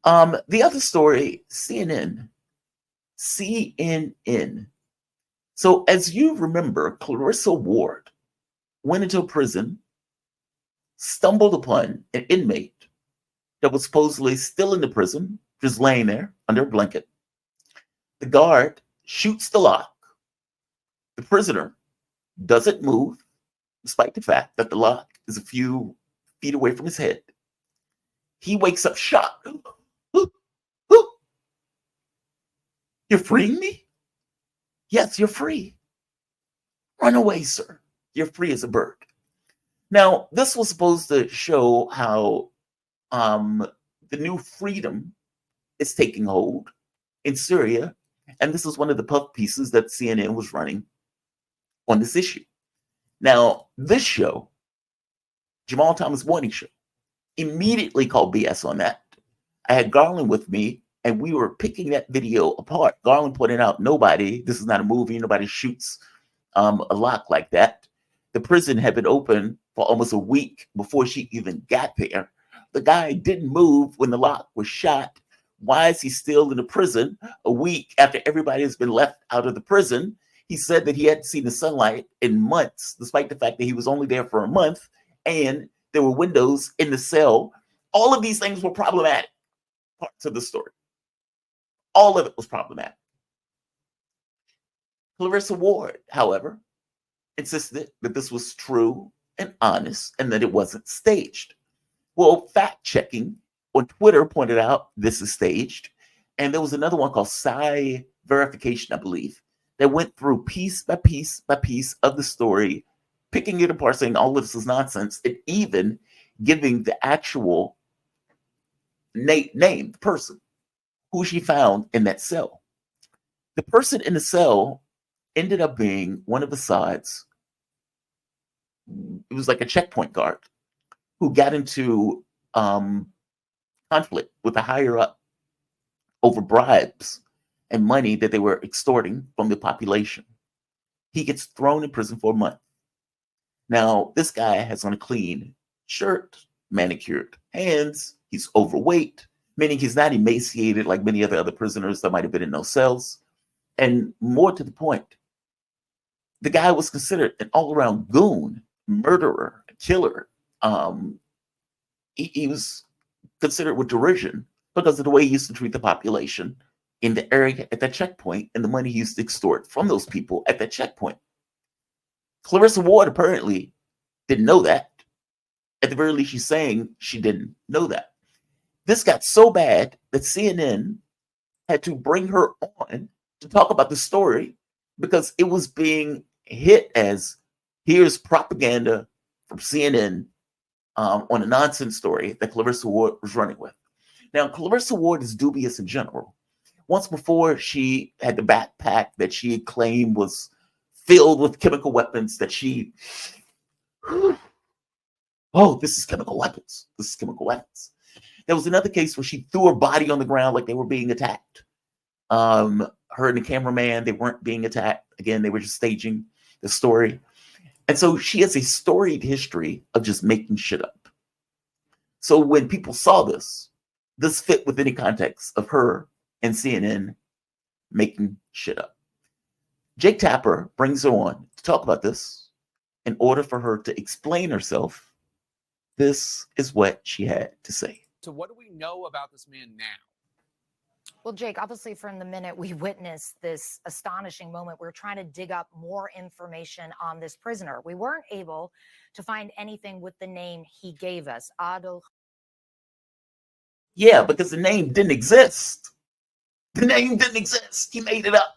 The other story, CNN. So as you remember, Clarissa Ward went into a prison, stumbled upon an inmate that was supposedly still in the prison, just laying there under a blanket. The guard shoots the lock. The prisoner doesn't move, despite the fact that the lock is a few feet away from his head. He wakes up shocked. You're freeing me? Yes, you're free. Run away, sir. You're free as a bird. Now, this was supposed to show how the new freedom is taking hold in Syria. And this is one of the puff pieces that CNN was running on this issue. Now, this show, Jamal Thomas Morning Show, immediately called BS on that. I had Garland with me, and we were picking that video apart. Garland pointed out, this is not a movie, nobody shoots a lock like that. The prison had been open for almost a week before she even got there. The guy didn't move when the lock was shot. Why is he still in the prison a week after everybody has been left out of the prison? He said that he hadn't seen the sunlight in months, despite the fact that he was only there for a month, and there were windows in the cell. All of these things were problematic parts of the story. All of it was problematic. Clarissa Ward, however, insisted that this was true and honest and that it wasn't staged. Well, fact checking on Twitter pointed out this is staged. And there was another one called Psy Verification, I believe, that went through piece by piece by piece of the story, picking it apart, saying all of this is nonsense, and even giving the actual name, the person who she found in that cell. The person in the cell ended up being one of Assad's, it was like a checkpoint guard who got into conflict with a higher up over bribes and money that they were extorting from the population. He gets thrown in prison for a month. Now, this guy has on a clean shirt, manicured hands, he's overweight, meaning he's not emaciated like many of the other prisoners that might have been in those cells. And more to the point, the guy was considered an all-around goon, murderer, killer. He was considered with derision because of the way he used to treat the population in the area at that checkpoint and the money he used to extort from those people at that checkpoint. Clarissa Ward apparently didn't know that. At the very least, she's saying she didn't know that. This got so bad that CNN had to bring her on to talk about the story because it was being hit as here's propaganda from CNN on a nonsense story that Clarissa Ward was running with. Now, Clarissa Ward is dubious in general. Once before, she had the backpack that she claimed was filled with chemical weapons that she, this is chemical weapons. This is chemical weapons. There was another case where she threw her body on the ground like they were being attacked. Her and the cameraman, they weren't being attacked. Again, they were just staging the story. And so she has a storied history of just making shit up. So when people saw this fit within the context of her and CNN making shit up. Jake Tapper brings her on to talk about this in order for her to explain herself. This is what she had to say. So what do we know about this man now? Well, Jake, obviously from the minute we witnessed this astonishing moment, we were trying to dig up more information on this prisoner. We weren't able to find anything with the name he gave us, Adil. Yeah, because the name didn't exist. The name didn't exist. He made it up.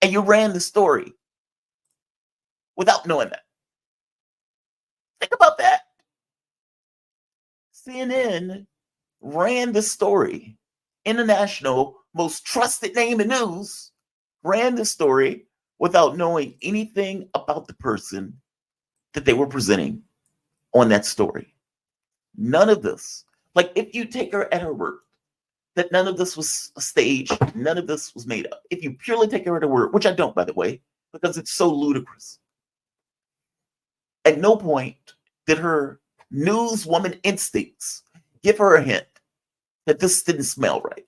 And you ran the story without knowing that. Think about that. CNN ran the story. International, most trusted name in news, ran the story without knowing anything about the person that they were presenting on that story. None of this. Like, if you take her at her word, that none of this was staged, none of this was made up. If you purely take her at her word, which I don't, by the way, because it's so ludicrous. At no point did her newswoman instincts give her a hint that this didn't smell right.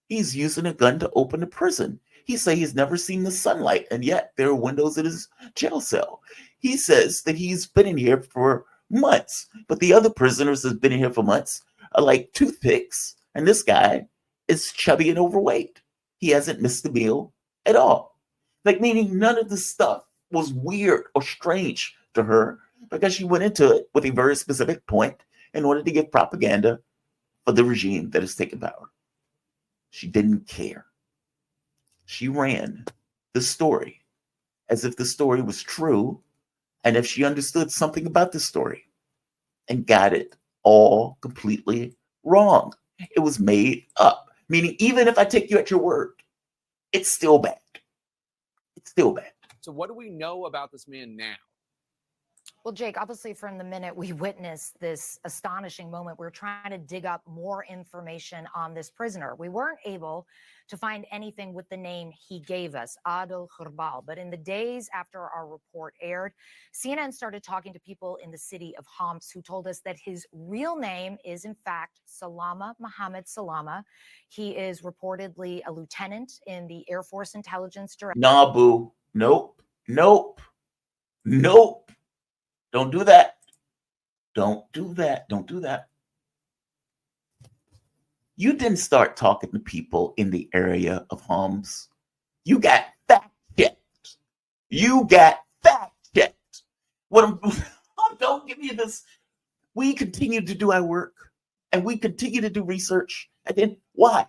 He's using a gun to open the prison. He says he's never seen the sunlight, and yet there are windows in his jail cell. He says that he's been in here for months, but the other prisoners that's been in here for months are like toothpicks, and this guy is chubby and overweight. He hasn't missed a meal at all. Like, meaning none of this stuff was weird or strange to her because she went into it with a very specific point in order to give propaganda for the regime that has taken power. She didn't care. She ran the story as if the story was true and if she understood something about the story, and got it all completely wrong. It was made up. Meaning, even if I take you at your word, it's still bad. It's still bad. So what do we know about this man now? Well, Jake, obviously from the minute we witnessed this astonishing moment, we're trying to dig up more information on this prisoner. We weren't able to find anything with the name he gave us, Adel Khurbal. But in the days after our report aired, CNN started talking to people in the city of Homs who told us that his real name is, in fact, Salama Mohammed Salama. He is reportedly a lieutenant in the Air Force Intelligence Directorate. Nah, boo. Nope. Nope. Nope. Don't do that. Don't do that. Don't do that. You didn't start talking to people in the area of Homs. You got fact checked. You got fact checked. Don't give me this. We continue to do our work and we continue to do research. And then why?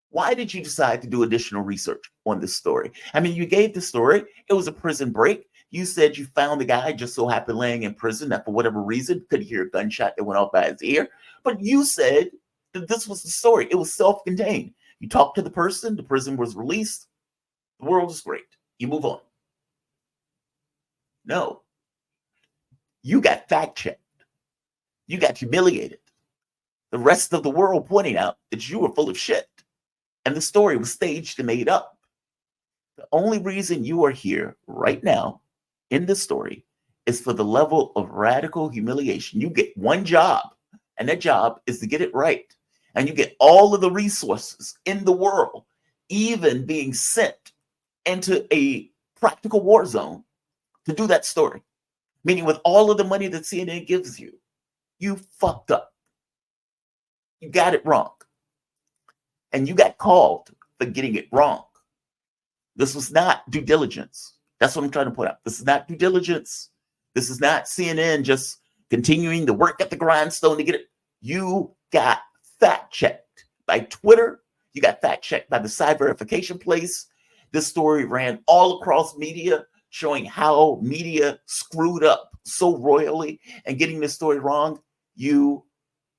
Why did you decide to do additional research on this story? I mean, you gave the story. It was a prison break. You said you found the guy just so happened laying in prison that for whatever reason could hear a gunshot that went off by his ear. But you said that this was the story. It was self-contained. You talked to the prison was released. The world is great. You move on. No. You got fact-checked. You got humiliated. The rest of the world pointing out that you were full of shit. And the story was staged and made up. The only reason you are here right now in this story is for the level of radical humiliation. You get one job, and that job is to get it right. And you get all of the resources in the world, even being sent into a practical war zone to do that story. Meaning with all of the money that CNN gives you, you fucked up. You got it wrong. And you got called for getting it wrong. This was not due diligence. That's what I'm trying to point out. This is not due diligence. This is not CNN just continuing to work at the grindstone to get it. You got fact checked by Twitter. You got fact checked by the cyber verification place. This story ran all across media, showing how media screwed up so royally and getting this story wrong. You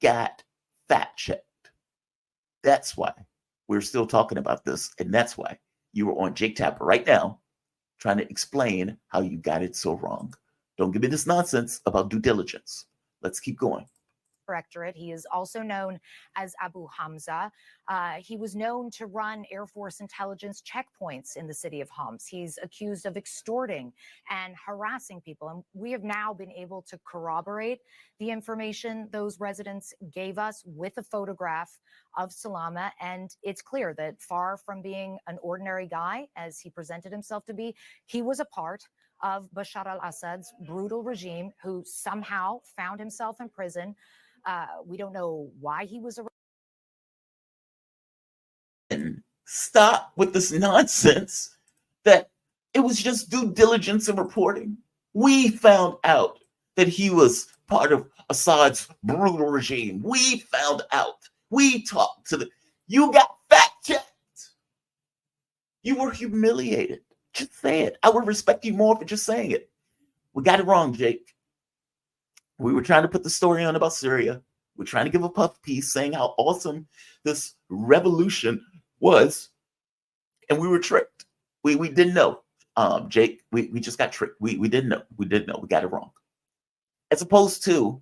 got fact checked. That's why we're still talking about this. And that's why you are on Jake Tapper right now trying to explain how you got it so wrong. Don't give me this nonsense about due diligence. Let's keep going. Directorate. He is also known as Abu Hamza. He was known to run Air Force intelligence checkpoints in the city of Homs. He's accused of extorting and harassing people. And we have now been able to corroborate the information those residents gave us with a photograph of Salama. And it's clear that far from being an ordinary guy, as he presented himself to be, he was a part of Bashar al-Assad's brutal regime who somehow found himself in prison. We don't know why he was arrested. Stop with this nonsense that it was just due diligence and reporting. We found out that he was part of Assad's brutal regime. We found out. We talked to you got fact checked. You were humiliated. Just say it. I would respect you more for just saying it. We got it wrong, Jake. We were trying to put the story on about Syria. We're trying to give a puff piece saying how awesome this revolution was. And we were tricked. We didn't know, Jake. We just got tricked. We didn't know. We didn't know. We got it wrong. As opposed to,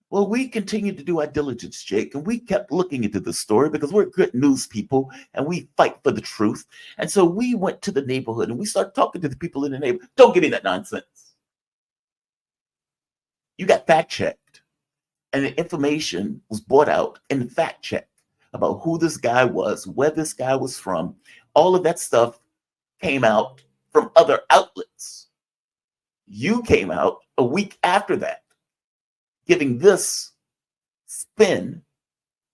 well, we continued to do our diligence, Jake, and we kept looking into the story because we're good news people and we fight for the truth. And so we went to the neighborhood and we started talking to the people in the neighborhood. Don't give me that nonsense. You got fact checked. And the information was brought out and fact checked about who this guy was, where this guy was from. All of that stuff came out from other outlets. You came out a week after that, giving this spin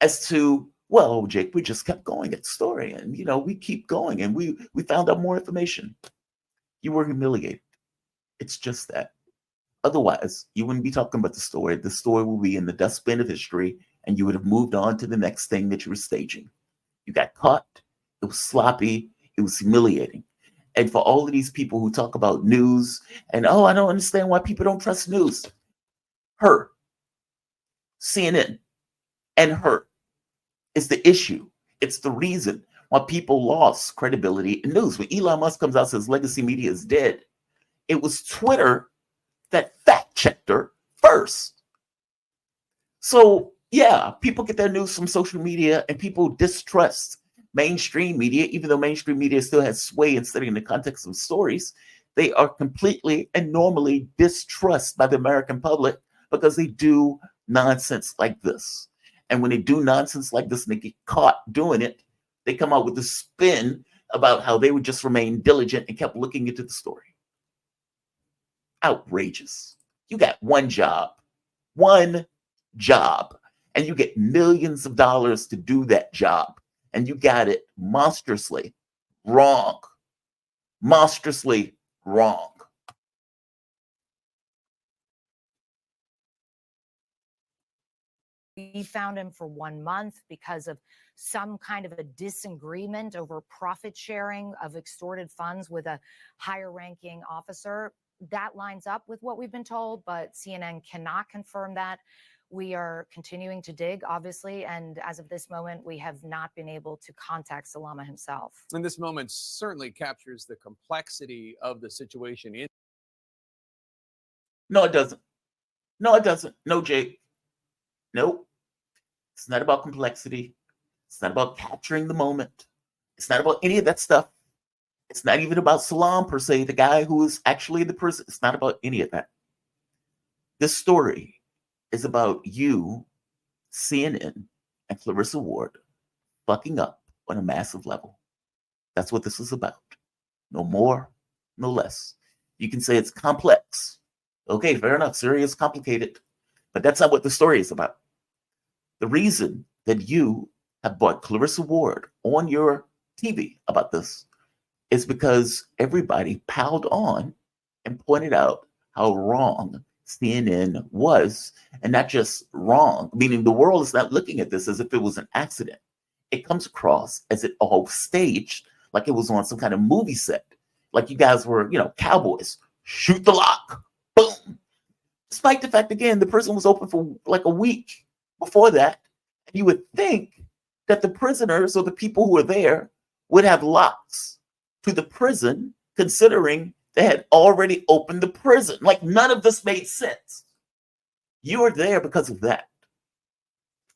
as to, well, Jake, we just kept going at the story, and we keep going, and we found out more information. You were humiliated. It's just that. Otherwise, you wouldn't be talking about the story. The story will be in the dustbin of history, and you would have moved on to the next thing that you were staging. You got caught. It was sloppy. It was humiliating. And for all of these people who talk about news and, I don't understand why people don't trust news. Her, CNN, and her is the issue. It's the reason why people lost credibility in news. When Elon Musk comes out and says legacy media is dead, it was Twitter that fact-checked her first. So, yeah, people get their news from social media, and people distrust mainstream media, even though mainstream media still has sway in studying the context of stories. They are completely and normally distrust by the American public because they do nonsense like this. And when they do nonsense like this and they get caught doing it, they come out with a spin about how they would just remain diligent and kept looking into the story. Outrageous. You got one job, and you get millions of dollars to do that job, and you got it monstrously wrong. Monstrously wrong. We found him for 1 month because of some kind of a disagreement over profit sharing of extorted funds with a higher ranking officer. That lines up with what we've been told, but CNN cannot confirm that. We are continuing to dig, obviously, and as of this moment, we have not been able to contact Salama himself. And this moment certainly captures the complexity of the situation. No, it doesn't. No, it doesn't. No, Jake. Nope. It's not about complexity. It's not about capturing the moment. It's not about any of that stuff. It's not even about Salam per se, the guy who is actually in the prison. It's not about any of that. This story is about you, CNN, and Clarissa Ward fucking up on a massive level. That's what this is about. No more, no less. You can say it's complex. Okay, fair enough. Syria is complicated, but that's not what the story is about. The reason that you have brought Clarissa Ward on your TV about this is because everybody piled on and pointed out how wrong CNN was, and not just wrong, meaning the world is not looking at this as if it was an accident. It comes across as it all staged, like it was on some kind of movie set, like you guys were, cowboys, shoot the lock, boom. Despite the fact, again, the prison was open for like a week before that, and you would think that the prisoners or the people who were there would have locks to the prison, considering they had already opened the prison. Like, none of this made sense. You are there because of that.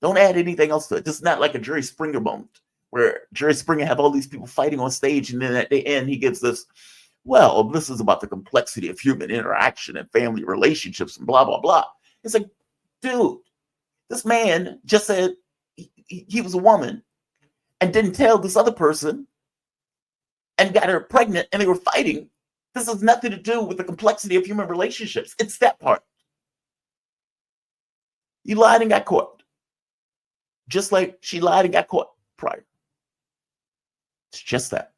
Don't add anything else to it. This is not like a Jerry Springer moment where Jerry Springer have all these people fighting on stage, and then at the end he gives this, well, this is about the complexity of human interaction and family relationships and blah, blah, blah. It's like, dude, this man just said he was a woman and didn't tell this other person and got her pregnant, and they were fighting. This has nothing to do with the complexity of human relationships. It's that part. You lied and got caught. Just like she lied and got caught prior. It's just that.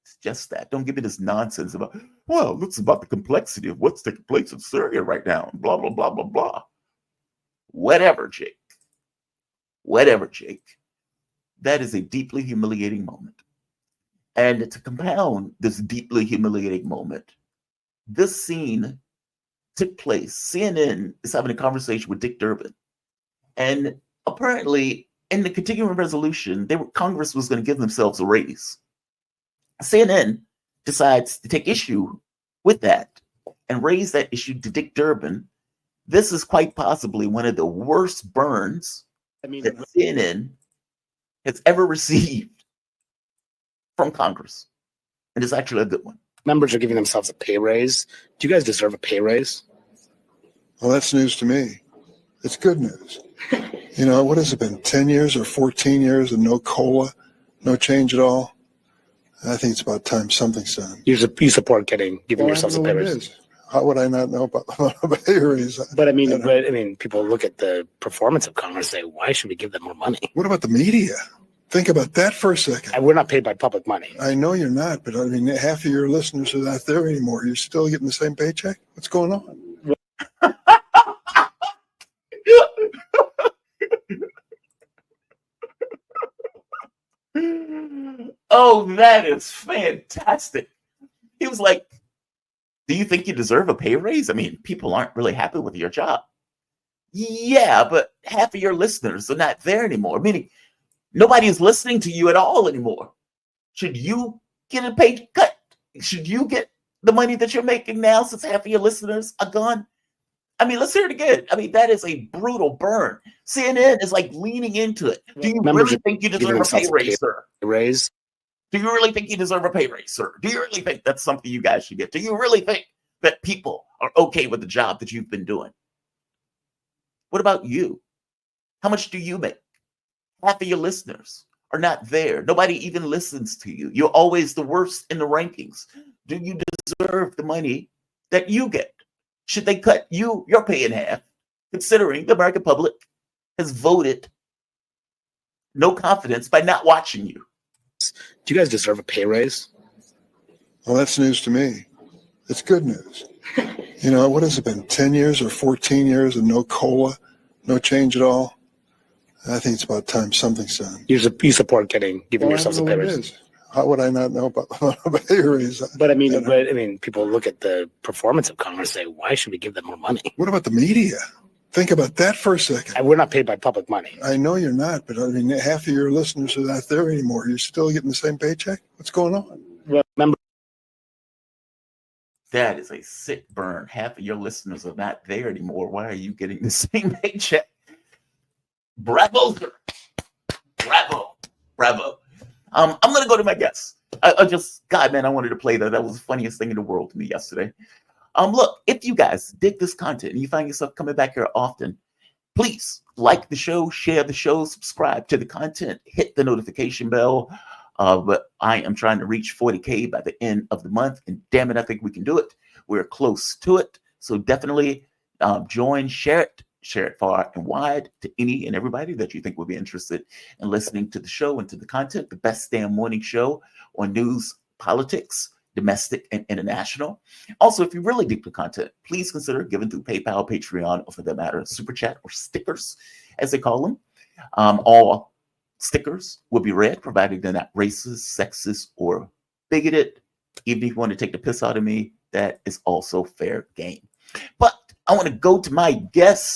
It's just that. Don't give me this nonsense about, well, this is about the complexity of what's taking place in Syria right now. Blah, blah, blah, blah, blah. Whatever, Jake. Whatever, Jake. That is a deeply humiliating moment. And to compound this deeply humiliating moment, this scene took place. CNN is having a conversation with Dick Durbin. And apparently, in the continuing resolution, Congress was going to give themselves a raise. CNN decides to take issue with that and raise that issue to Dick Durbin. This is quite possibly one of the worst burns that CNN has ever received from Congress. And it's actually a good one. Members are giving themselves a pay raise. Do you guys deserve a pay raise? Well, that's news to me. It's good news. You know, what has it been, 10 years or 14 years and no COLA, no change at all? I think it's about time something's done. You support giving Well, yourselves a I pay know what it raise. is. How would I not know about a pay raise? But I You know. mean, people look at the performance of Congress and say, why should we give them more money? What about the media? Think about that for a second. And we're not paid by public money. I know you're not, but I mean, half of your listeners are not there anymore. You're still getting the same paycheck? What's going on? Oh, that is fantastic. He was like, do you think you deserve a pay raise? I mean, people aren't really happy with your job. Yeah, but half of your listeners are not there anymore, meaning nobody is listening to you at all anymore. Should you get a pay cut? Should you get the money that you're making now since half of your listeners are gone? I mean, let's hear it again. I mean, that is a brutal burn. CNN is like leaning into it. Do you really think you deserve a pay raise, sir? Raise? Do you really think you deserve a pay raise, sir? Do you really think that's something you guys should get? Do you really think that people are okay with the job that you've been doing? What about you? How much do you make? Half of your listeners are not there. Nobody even listens to you. You're always the worst in the rankings. Do you deserve the money that you get? Should they cut your pay in half, considering the American public has voted no confidence by not watching you? Do you guys deserve a pay raise? Well, that's news to me. It's good news. You know, what has it been, 10 years or 14 years and no COLA, no change at all? I think it's about time something's done. You support giving yourselves a pay raise. How would I not know about a pay raise? But I mean, people look at the performance of Congress and say, why should we give them more money? What about the media? Think about that for a second. And we're not paid by public money. I know you're not, but I mean, half of your listeners are not there anymore. You're still getting the same paycheck? What's going on? Remember, that is a sick burn. Half of your listeners are not there anymore. Why are you getting the same paycheck? Bravo, sir. Bravo. Bravo. I'm going to go to my guess. God, man, I wanted to play that. That was the funniest thing in the world to me yesterday. Look, if you guys dig this content and you find yourself coming back here often, please like the show, share the show, subscribe to the content, hit the notification bell. But I am trying to reach 40K by the end of the month, and damn it, I think we can do it. We're close to it. So definitely join, share it far and wide to any and everybody that you think would be interested in listening to the show and to the content. The best damn morning show on news, politics, domestic and international. Also, if you really dig the content, please consider giving through PayPal, Patreon, or for that matter, Super Chat or stickers, as they call them. All stickers will be read, provided they're not racist, sexist, or bigoted. Even if you want to take the piss out of me, that is also fair game. But I want to go to my guests.